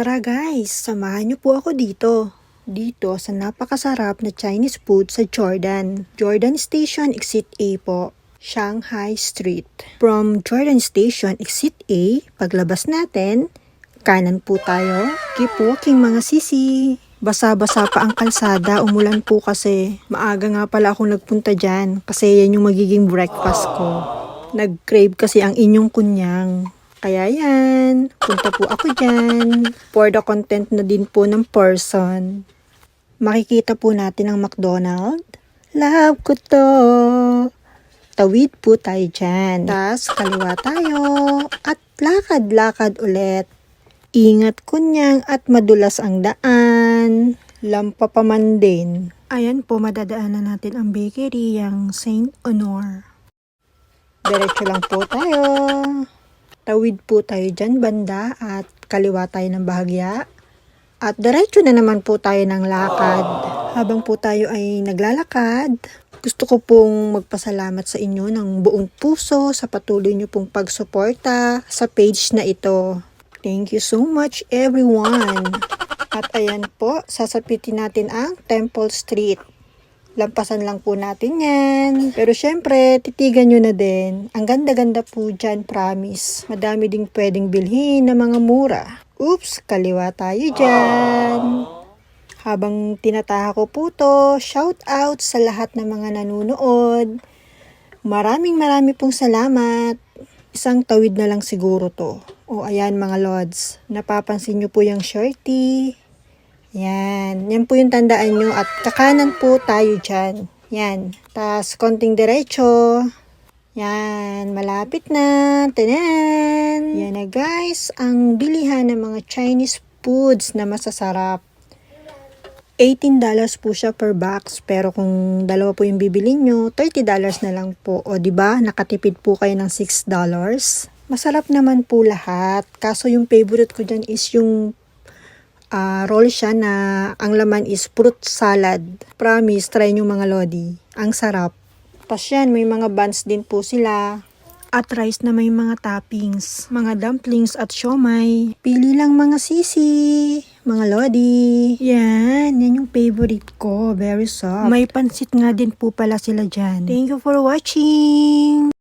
Tara guys, samahan niyo po ako dito. Dito sa napakasarap na Chinese food sa Jordan. Jordan Station Exit A po. Shanghai Street. From Jordan Station Exit A, paglabas natin, kanan po tayo. Keep walking mga sisi. Basa-basa pa ang kalsada, umulan po kasi. Maaga nga pala akong nagpunta dyan kasi yan yung magiging breakfast ko. Nag-crave kasi ang inyong kunyang. Kaya yan, punta po ako dyan. For the content na din po ng person. Makikita po natin ang McDonald's. Love ko to. Tawid po tayo dyan. Tas kaliwa tayo. At lakad-lakad ulit. Ingat kunyang at madulas ang daan. Lampa pa man din. Ayan po, madadaanan natin ang bakery, yung Saint Honor. Diretso lang po tayo. Tawid po tayo dyan banda at kaliwa tayo ng bahagya. At diretso na naman po tayo ng lakad. Habang po tayo ay naglalakad, gusto ko pong magpasalamat sa inyo ng buong puso sa patuloy nyo pong pagsuporta sa page na ito. Thank you so much everyone. At ayan po, sasapitin natin ang Temple Street. Lampasan lang po natin yan. Pero syempre, titigan nyo na din. Ang ganda-ganda po dyan, promise. Madami ding pwedeng bilhin na mga mura. Oops, kaliwa tayo dyan. Habang tinataha ko po to, shout out sa lahat ng mga nanunood. Maraming pong salamat. Isang tawid na lang siguro to. O ayan mga lods, napapansin nyo po yung shorty. Yan. Yan po yung tandaan nyo. At kakanan po tayo dyan. Yan. Tas konting diretso. Yan. Malapit na. Tanan. Yan na guys. Ang bilihan ng mga Chinese foods na masasarap. $18 po siya per box. Pero kung dalawa po yung bibilin nyo, $30 na lang po. O diba? Nakatipid po kayo ng $6. Masarap naman po lahat. Kaso yung favorite ko dyan is yung roll siya na ang laman is fruit salad. Promise, try nyo mga lodi. Ang sarap. Tapos yan, may mga buns din po sila. At rice na may mga toppings. Mga dumplings at siomay. Pili lang mga sisi. Mga lodi. Yan yung favorite ko. Very soft. May pansit nga din po pala sila dyan. Thank you for watching.